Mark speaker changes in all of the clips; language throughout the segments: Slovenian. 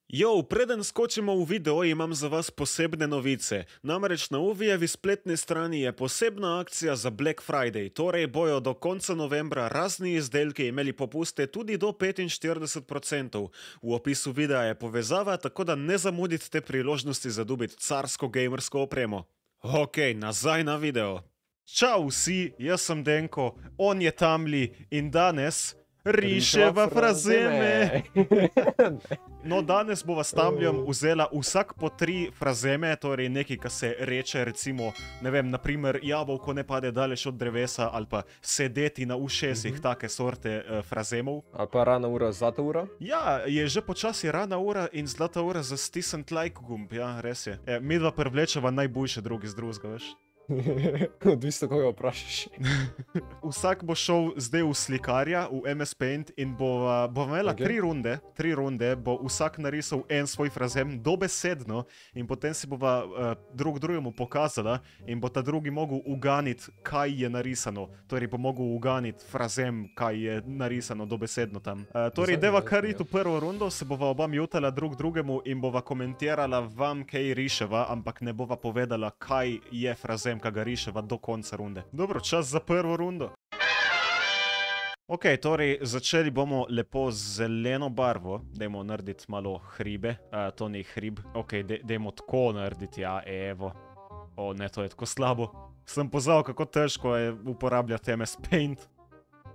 Speaker 1: Jo, preden skočimo v video, imam za vas posebne novice. Namreč na Uvijevi spletni strani je posebna akcija za Black Friday, torej bojo do konca novembra razni izdelki imeli popuste tudi do 45%. V opisu videa je povezava, tako da ne zamudite te priložnosti za dobiti carsko gamersko opremo. Ok, nazaj na video. Čau vsi, jaz sem Denko, on je Tamli in danes riševa frazeme. No, danes bova s Tamlijem vzela vsak po 3 frazeme, torej nekaj, kar se reče, recimo, ne vem, naprimer, jabolko ne pade daleč od drevesa, ali pa sedeti na ušesih, take sorte frazemov.
Speaker 2: Ali pa rana ura, zlata ura?
Speaker 1: Ja, je že počasi rana ura in zlata ura za stisniti like gumb, ja, res je. Midva privlečeva najboljše drugi z drugega, veš.
Speaker 2: Odvisno, koga vprašaš.
Speaker 1: Vsak bo šel zdaj v slikarja, v MS Paint in bo imela 3 runde, bo vsak narisal en svoj frazem dobesedno in potem si bova drug drugemu pokazala in bo ta drugi mogel uganiti, kaj je narisano. Torej bo mogel uganiti frazem, kaj je narisano dobesedno tam. Torej, deva kar iti v prvo rundo, se bova oba mutala drug drugemu in bova komentirala vam, kaj riševa, ampak ne bova povedala, kaj je frazem, kaj ga riševa do konca runde. Dobro, čas za prvo rundo. Ok, torej začeli bomo lepo z zeleno barvo. Dajmo narediti malo hribe. To ni hrib. Ok, dajmo tako narediti, ja, evo. O, ne, to je tako slabo. Sem poznal, kako težko je uporabljati MS Paint.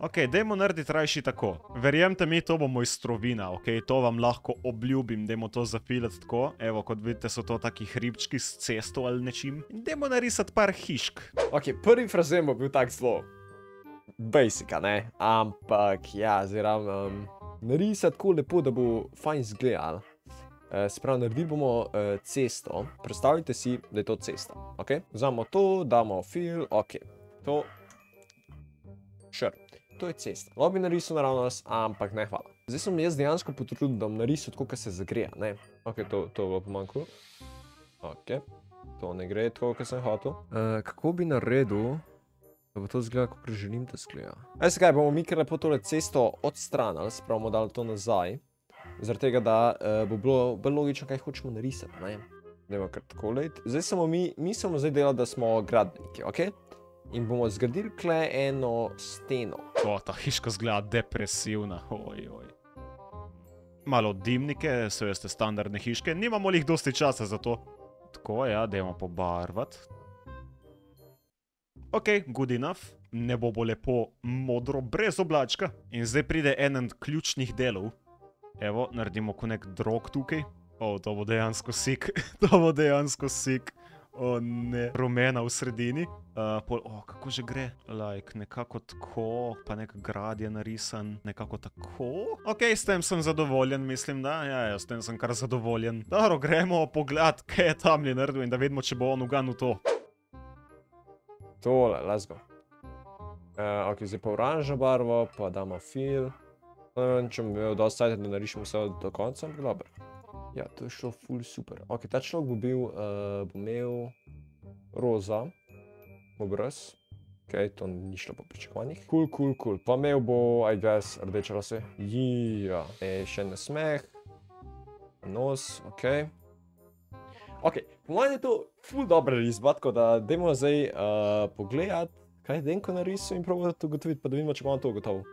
Speaker 1: Ok, dajmo narediti rajši tako. Verjemte mi, to bo moj strovina, ok? To vam lahko obljubim, dajmo to zapilati tako. Evo, kot vidite, so to taki hribčki s cesto ali nečim. In dajmo narisati par hišk.
Speaker 2: Ok, prvi frazem bo bil tak zelo basic, ne? Ampak, ja, zdaj narisati tako lepo, da bo fajn izgledal. Se pravi, naredili bomo cesto. Predstavljajte si, da je to cesta, ok? Vzamemo to, damo fill, ok. To, sure. To je cesta. Lahko bi narisal naravnost, ampak ne, hvala. Zdaj sem jaz dejansko potrudil, da bom narisal tako, kot se zagreja, ne? Ok, to bo pomanjkalo. Ok, to ne gre tako, kot sem hotel. Kako bi naredil, da bo to izgledalo, kako želim, da izgleda? Se kaj, bomo mi kar lepo tole cesto odstranili, se pravi, bomo dali to nazaj. Zaradi tega, da bo bilo bolj logično, kaj hočemo narisati, ne? Dajmo kar tako lejti. Zdaj smo mi smo zdaj delali, da smo gradbeniki, ok? In bomo zgradili kle eno steno.
Speaker 1: O, ta hiška zgleda depresivna, ojoj. Malo dimnike, so veste standardne hiške, nimamo lih dosti časa za to. Tako, ja, dajmo pobarvati. Ok, good enough. Nebo bo lepo modro, brez oblačka. In zdaj pride eden ključnih delov. Evo, naredimo konek drog tukaj. O, to bo dejansko sik, to bo dejansko sik. O ne, rumena v sredini. Kako že gre? Like, nekako tako, pa nek grad je narisan, nekako tako. Ok, s tem sem zadovoljen, mislim, da. Ja, s tem sem kar zadovoljen. Dobro, gremo pogledat, kaj je Tamli naredil in da vidimo, če bo on uganil to.
Speaker 2: Tole, let's go. Ok, zdaj pa oranžno barvo, pa damo fill. Ne vem, če bom imel dosti cajta, da narišem vse do konca, ampak dobro. Ja, to je šlo ful super. Ok, ta človek bo imel roza obraz. Ok, to ni šlo po pričakovanjih. Cool. Pa imel bo, I guess, rdeče lase. Ja, še nasmeh. Nos, ok. Ok, po mojem je to ful dobra risba, tako da dajmo zdaj pogledati, kaj je Denko narisal in probati ugotoviti, pa da vidimo, če bomo to ugotovil.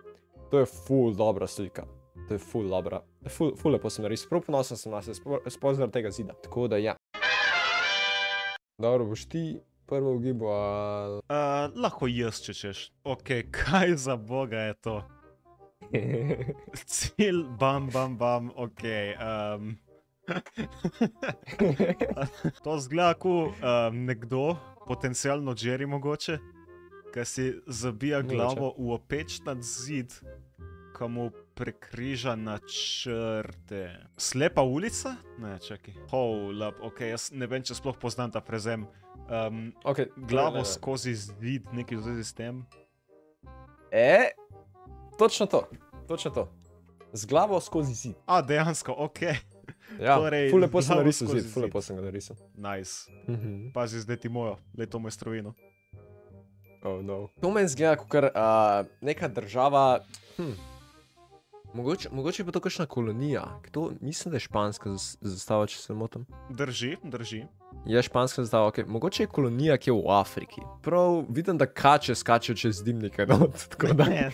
Speaker 2: To je ful dobra slika. To je ful dobra. Ful lepo sem narisal. Prav ponosen sem na se, sploh zaradi tega zida. Tako da ja. Dobro, boš ti prvo ugibo, ali...
Speaker 1: Lahko jaz, če češ. Ok, kaj za boga je to? Cilj, bam, ok. To zgleda kot nekdo, potencialno Jerry mogoče, ki si zabija glavo v opečnat zid, ko mu prekriža na črte. Slepa ulica? Ne, čakaj. Hold up, ok, jaz ne vem, če sploh poznam ta frazem. Glavo skozi zid, nekaj v zvezi s tem.
Speaker 2: Točno to. Z glavo skozi zid.
Speaker 1: Dejansko, ok.
Speaker 2: Ja, ful lepo sem narisal zid, ful lepo sem ga narisal.
Speaker 1: Nice. Pazi, zdaj ti mojo, le to moj strovino.
Speaker 2: Oh no. To meni zgleda, kakor neka država, Mogoče pa to kakšna kolonija. To mislim, da je španska zastava, če se ne motim.
Speaker 1: Drži.
Speaker 2: Je španska zastava, ok. Mogoče je kolonija, ki je v Afriki. Prav vidim, da kače skačejo čez dimnike not, tako da.
Speaker 1: Ne,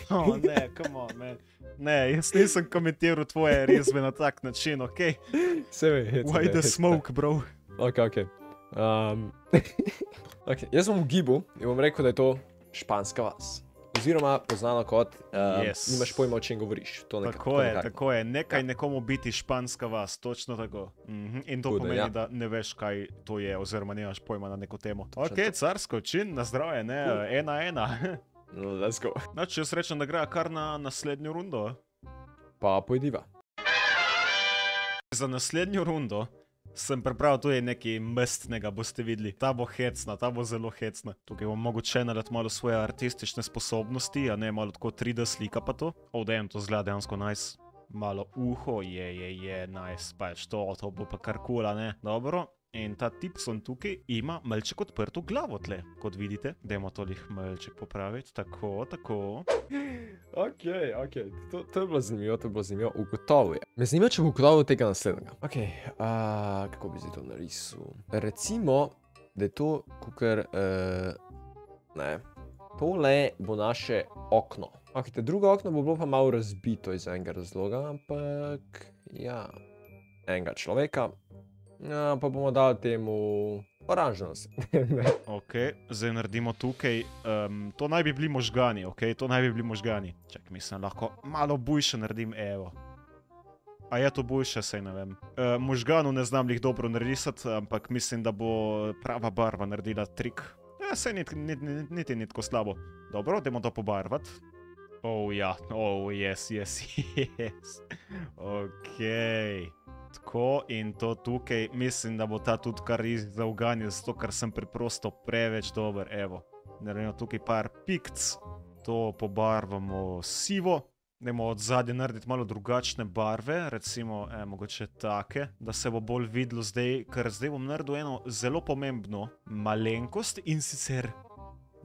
Speaker 1: come on, man. Ne, jaz nisem komentiral tvoje rezbe na tak način, okej?
Speaker 2: Se ve, hecam.
Speaker 1: Why the smoke, bro?
Speaker 2: Ok. Ok, jaz bom v gibu in bom rekel, da je to španska vas. Oziroma poznano kot, nimaš pojma, o čem govoriš.
Speaker 1: Tako je, nekaj nekomu biti španska vas, točno tako. In to pomeni, da ne veš, kaj to je, oziroma nemaš pojma na neko temo. Ok, carsko, čin, na zdravje, ne, 1-1.
Speaker 2: Let's go.
Speaker 1: Znači, jaz rečem, da gre kar na naslednjo rundo.
Speaker 2: Pa pojdiva.
Speaker 1: Za naslednjo rundo sem pripravil tudi nekaj mestnega, boste videli. Ta bo hecna, ta bo zelo hecna. Tukaj bom mogoče nalet malo svoje artistične sposobnosti, a ne malo tako 3D slika pa to. Dajem, to zgleda dejansko nice. Malo uho, je, nice, pač to bo pa kar cool, a ne? Dobro. In ta tipson tukaj ima malček odprto glavo tle, kot vidite. Dajmo tolih malček popraviti, tako.
Speaker 2: Ok, to je bilo zanimivo, ugotovil je. Me zanima, če bo ugotovil tega naslednjega. Ok, kako bi si to narisal? Recimo, da je to kukar, ne, tole bo naše okno. Ok, te drugo okno bo bilo pa malo razbito iz enega razloga, ampak, ja, enega človeka. Ja, pa bomo dali temu oranžnost.
Speaker 1: Ok, zdaj naredimo tukaj, to naj bi bili možgani, ok, to naj bi bili možgani. Čak, mislim, lahko malo bujše naredim, evo. A je to bujše, sej ne vem. Možganu ne znam jih dobro narisati, ampak mislim, da bo prava barva naredila trik. Ja, sej niti ni tako slabo. Dobro, dajmo to pobarvati. Ja, yes. Okej. Tako, in to tukaj, mislim, da bo ta tudi kar zauganil, zato ker sem preprosto preveč dober, evo. Naredimo tukaj par pikc, to pobarvamo sivo, dajmo od zadnje narediti malo drugačne barve, recimo, mogoče take, da se bo bolj videlo zdaj, ker zdaj bom naredil eno zelo pomembno malenkost in sicer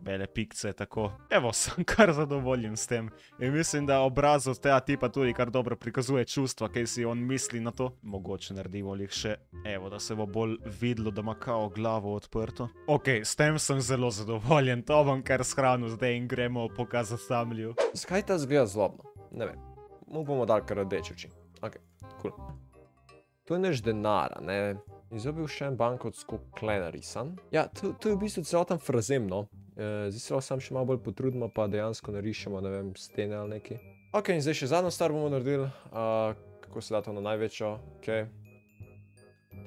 Speaker 1: bele pikce, tako. Evo, sem kar zadovoljen s tem. In mislim, da obraz od tega tipa tudi kar dobro prikazuje čustva, kaj si on misli na to. Mogoče naredimo jih še, evo, da se bo bolj videlo, da ima kao glavo odprto. Ok, s tem sem zelo zadovoljen, to bom kar shranil zdaj in gremo pokazati Samlju.
Speaker 2: Zakaj ta zgleda zlobno? Ne vem. Mu bomo dali kar rdeč oči. Ok, cool. To je naš denar, ne? Izobil še en bankot skokle narisan. Ja, to je v bistvu celoten frazem, no. Zdaj se lahko sam še malo bolj potrudimo, pa dejansko narišemo, ne vem, stene ali nekaj. Ok, in zdaj še zadnjo stvar bomo naredili. Kako se da to na največjo? Ok.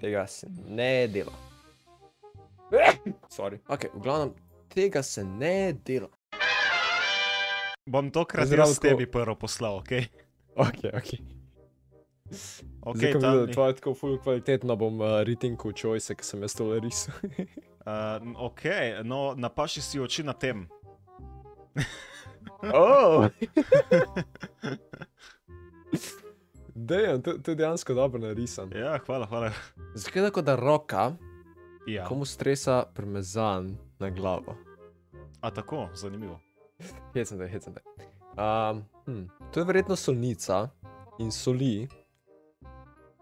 Speaker 2: Tega se ne dela. Sorry. Ok, v glavnem, tega se ne dela.
Speaker 1: Bom tokrat jaz tebi prvo poslal, ok?
Speaker 2: Ok. Zdaj, ko vidim, da tvoje tako ful kvalitetno, bom retinkal choice, ki sem jaz tole risal.
Speaker 1: Ok, no, napaši si oči na tem.
Speaker 2: Dejan, to je dejansko dobro narisan.
Speaker 1: Ja, hvala.
Speaker 2: Zgleda, kot da roka,
Speaker 1: Ja.
Speaker 2: komu stresa parmezan na glavo.
Speaker 1: A tako, zanimivo.
Speaker 2: Hecam te. To je verjetno solnica in soli.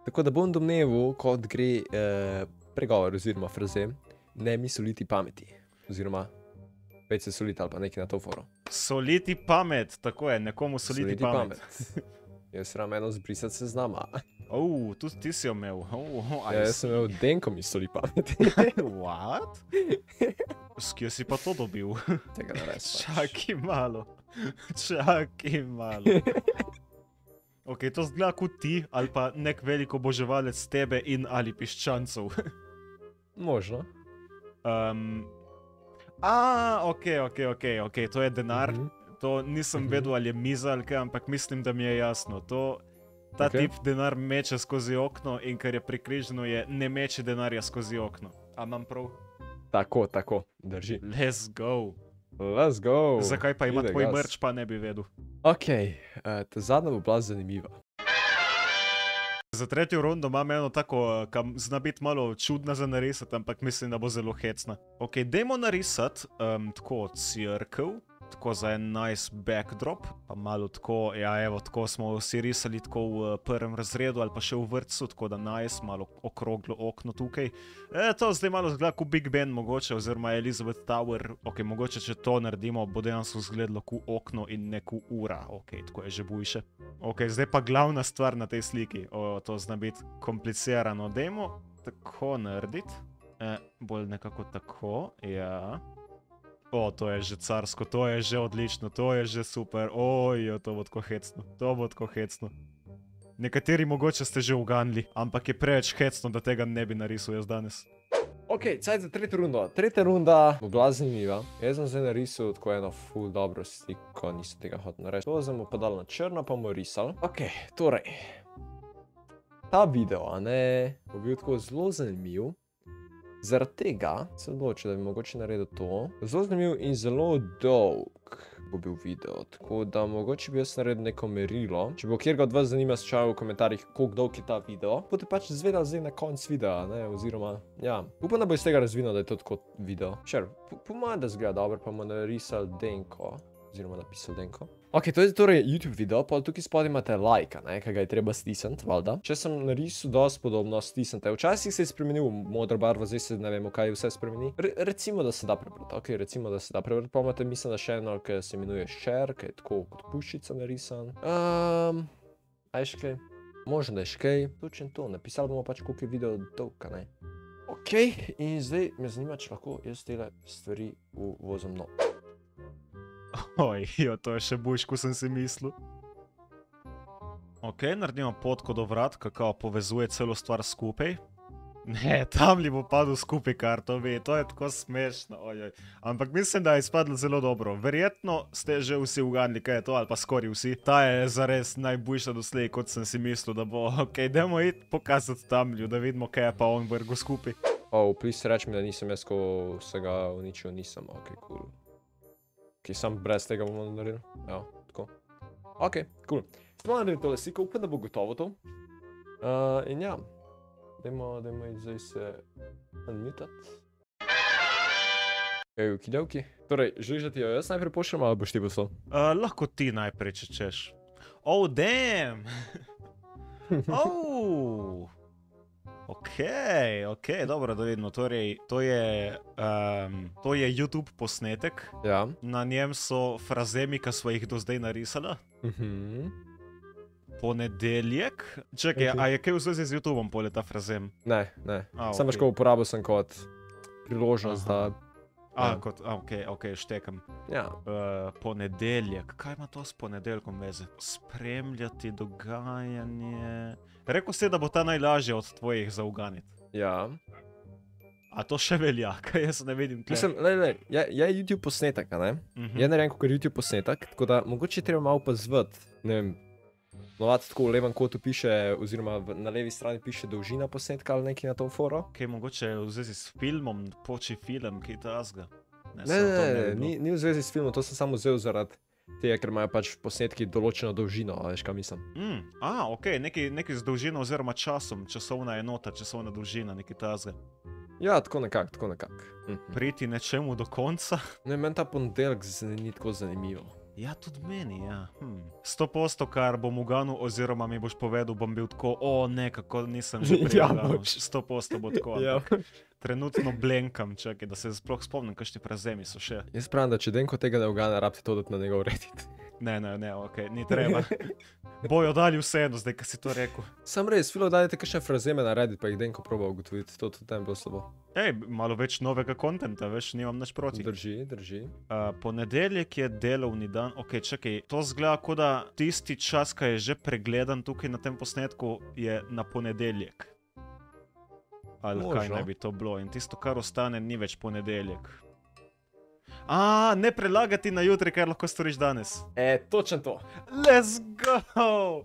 Speaker 2: Tako da bom domneval, kot gre pregovor oziroma frazem, ne mi soliti pameti. Oziroma, več se soliti ali pa nekaj na to foro.
Speaker 1: Soliti pamet, tako je, nekomu soliti pamet.
Speaker 2: Jaz ram eno zbrisati se znama.
Speaker 1: Tudi ti si jo imel.
Speaker 2: Jaz sem imel denko mi soli pamet.
Speaker 1: What? Skje si pa to dobil?
Speaker 2: Tega ne res pač.
Speaker 1: Čakaj malo. Ok, to zgleda kot ti, ali pa nek velik oboževalec tebe in ali piščancov.
Speaker 2: Možno.
Speaker 1: Ok, to je denar. To nisem vedel, ali je miza ali kaj, ampak mislim, da mi je jasno. Ta tip denar meče skozi okno in kar je prikriženo je ne meče denarja skozi okno. A imam prav?
Speaker 2: Tako, drži.
Speaker 1: Let's go. Zakaj pa ima tvoj merch, pa ne bi vedel.
Speaker 2: Ok, ta zadnja bo bila zanimiva.
Speaker 1: Za tretjo rundo imam eno tako, kam zna biti malo čudna za narisati, ampak mislim, da bo zelo hecna. Ok, dajmo narisati tako cirkev, tako za en nice backdrop, pa malo tako, ja evo, tako smo vsi risali tako v prvem razredu ali pa še v vrtcu, tako da nice, malo okroglo okno tukaj. To zdaj malo zgleda kot Big Ben mogoče, oziroma Elizabeth Tower, ok, mogoče če to naredimo, bo dejansko izgledalo kot okno in ne kot ura, ok, tako je že bujše. Ok, zdaj pa glavna stvar na tej sliki, to zna biti komplicirano, dajmo tako narediti, bolj nekako tako, ja. To je že carsko, to je že odlično, to je že super, to bo tako hecno, Nekateri mogoče ste že uganili, ampak je preveč hecno, da tega ne bi narisal jaz danes.
Speaker 2: Ok, cajt za tretjo rundo. Tretja runda bo bila zanimiva. Jaz sem zdaj narisal tako eno ful dobro sliko, nisem tega hotel narediti. To smo pa dali na črno, pa bomo risali. Ok, torej. Ta video, a ne, bo bil tako zelo zanimiv. Zaradi tega sem odločil, da bi mogoče naredil to. Zelo zanimiv in zelo dolg bo bil video, tako da mogoče bi jaz naredil neko merilo. Če bo kjerga od vas zanima, sčaj v komentarjih, koliko dolg je ta video. Boste pač izvedeli zdaj na konc videa, ne, oziroma, ja. Upam, da bo iz tega razvidno, da je to tako video. Šer, po mojem, da zgleda dobro, pa bomo narisali Denko, oziroma napisal Denko. Ok, to je torej YouTube video, pa tukaj spodaj imate like, ne, kaj ga je treba stisniti, valjda. Če sem narisal dosti podobno, stisnite. Včasih se je spremenil modra barva, zdaj se ne vemo, kaj vse spremeni. Recimo, da se da prebrati, ok, recimo, da se da prebrati. Pa imate, mislim, da še eno, ki se imenuje share, ki je tako kot puščica narisan. A je še kaj? Možno, da je še kaj. Točno to, napisali bomo pač, koliko je video dolg, ne. Ok, in zdaj me zanima, če lahko jaz tele stvari uvozim no.
Speaker 1: To je še boljš, ko sem si mislil. Ok, naredimo potko do vrat, kakao povezuje celo stvar skupaj. Ne, tam li bo padel skupaj kartovi, to je tako smešno, Ampak mislim, da je izpadlo zelo dobro. Verjetno ste že vsi uganili, kaj je to, ali pa skoraj vsi. Ta je zares najboljša doslej, kot sem si mislil, da bo. Ok, dajmo iti pokazati tamlju, da vidimo, kaj je pa on vrgo skupaj.
Speaker 2: Please reč mi, da nisem jaz, ko vsega uničil, nisem, ok, cool. Ok, sam brez tega bomo naredili. Ja, tako. Ok, cool. Smo naredili tole sliko, upam, da bo gotovo to. In ja, dajmo zdaj se unmutati. Okidoki. Torej, želiš, da ti jo jaz najprej pošljem, ali boš ti poslal?
Speaker 1: Lahko ti najprej, če češ. Damn! Ok, dobro, da vidimo, torej, to je YouTube posnetek.
Speaker 2: Ja.
Speaker 1: Na njem so frazemi, ki smo jih do zdaj narisala. Ponedeljek. Čakaj, a je kaj v zvezi z YouTubeom pole ta frazem?
Speaker 2: Ne. Sam veš, ko uporabil sem kot priložnost, da...
Speaker 1: Ok, štekam.
Speaker 2: Ja.
Speaker 1: Ponedeljek, kaj ima to s ponedeljkom veze? Spremljati dogajanje... Rekl si, da bo ta najlažje od tvojih za uganiti.
Speaker 2: Ja.
Speaker 1: A to še velja, kaj jaz ne vidim tle?
Speaker 2: Mislim, je YouTube posnetek, a ne? Je narejen kot YouTube posnetek, tako da mogoče treba malo pozvati, ne vem, novati tako v levem kotu piše, oziroma na levi strani piše dolžina posnetka ali nekaj na to foro.
Speaker 1: Kaj mogoče v zvezi s filmom, poči film, kaj tazga?
Speaker 2: Ne, ni v zvezi s filmom, to sem samo vzel zaradi tega, ker imajo pač posnetki določeno dolžino, a veš, kaj mislim.
Speaker 1: Ok, nekaj z dolžino oziroma časom, časovna enota, časovna dolžina, nekaj tazga.
Speaker 2: Ja, tako nekako.
Speaker 1: Priti nečemu do konca?
Speaker 2: Ne, meni ta ponedeljek ni tako zanimivo.
Speaker 1: Ja, tudi meni, ja. 100%, kar bom uganil, oziroma mi boš povedal, bom bil tako, ne, kako nisem že prej uganil. 100% bo tako. Trenutno blenkam, čakaj, da se sploh spomnim, kakšni frazemi so še.
Speaker 2: Jaz pravim, da če Denko tega ne ugane, rabite to dati na njegov Reddit.
Speaker 1: Ne, ok, ni treba. Bojo dali vseeno, zdaj, kaj si to rekel.
Speaker 2: Sam res, filo dajte kakšne frazeme na Reddit, pa jih Denko proba ugotoviti, to tudi ne bi bilo slabo.
Speaker 1: Malo več novega kontenta, veš, nimam nič proti.
Speaker 2: Drži.
Speaker 1: Ponedeljek je delovni dan, ok, čakaj, to zgleda, kot da tisti čas, ki je že pregledan tukaj na tem posnetku, je na ponedeljek. Ali kaj naj bi to bilo, in tisto, kar ostane, ni več ponedeljek. Ne prelagati na jutri, kar lahko storiš danes.
Speaker 2: Točno to.
Speaker 1: Let's go!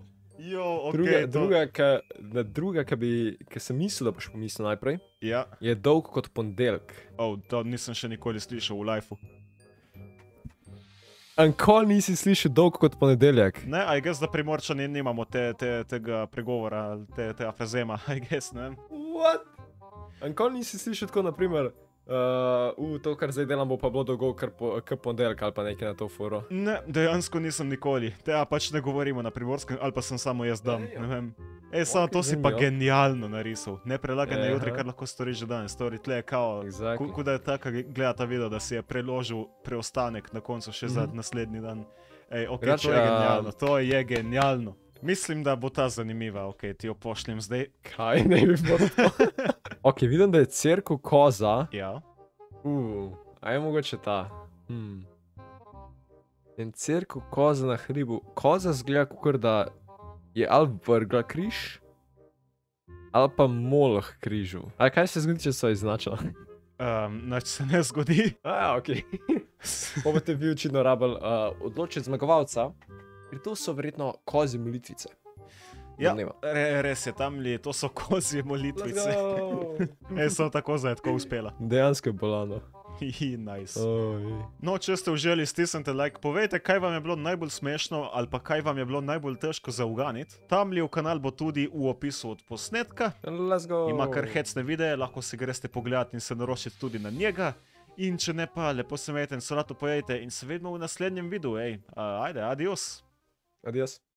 Speaker 2: Druga, ki sem mislil, da boš pomislil najprej,
Speaker 1: ja,
Speaker 2: je dolg kot ponedeljek.
Speaker 1: To nisem še nikoli slišal v lifeu.
Speaker 2: Nikoli nisi slišal dolg kot ponedeljek?
Speaker 1: Ne, I guess, da Primorčani nimamo tega pregovora, tega frazema, I guess, ne vem.
Speaker 2: What? Nikoli nisi slišal tako, naprimer, To, kar zdaj delam, bo pa bilo dolgo, kar ponedeljek ali pa nekaj na to foro.
Speaker 1: Ne, dejansko nisem nikoli. Tega pač ne govorimo na Primorskem, ali pa sem samo jaz dam. Ne vem. Samo to si pa genialno narisal. Ne prelagaj na jutri, kar lahko storiš že danes. Stori tle je kao, kuda je taka gleda ta video, da si je preložil preostanek na koncu še za naslednji dan. To je genialno, to je genialno. Mislim, da bo ta zanimiva, ti jo pošljem zdaj.
Speaker 2: Kaj ne bi bilo to? Vidim, da je cerkev koza.
Speaker 1: Ja.
Speaker 2: Je mogoče ta. En cerkev koza na hribu. Koza zgleda, kakor da je ali vrgla križ, ali pa moloh križu. Kaj se zgodi, če so iznačila?
Speaker 1: Nač se ne zgodi.
Speaker 2: Boste vi očitno rabili odločiti zmagovalca, ker to so verjetno kozje molitvice.
Speaker 1: Ja, res je, to so kozje molitvice. Sem tako tako uspela.
Speaker 2: Dejansko je bolano.
Speaker 1: Nice. No, če ste uželi, stisnite like, povejte, kaj vam je bilo najbolj smešno ali pa kaj vam je bilo najbolj težko zauganiti. Tamle v kanal bo tudi v opisu od posnetka.
Speaker 2: Let's go.
Speaker 1: Ima kar hecne videe, lahko si greste pogledati in se naročite tudi na njega. In če ne pa, lepo se imejte in solato pojejte in se vidimo v naslednjem videu. Ajde, adios.
Speaker 2: Adios.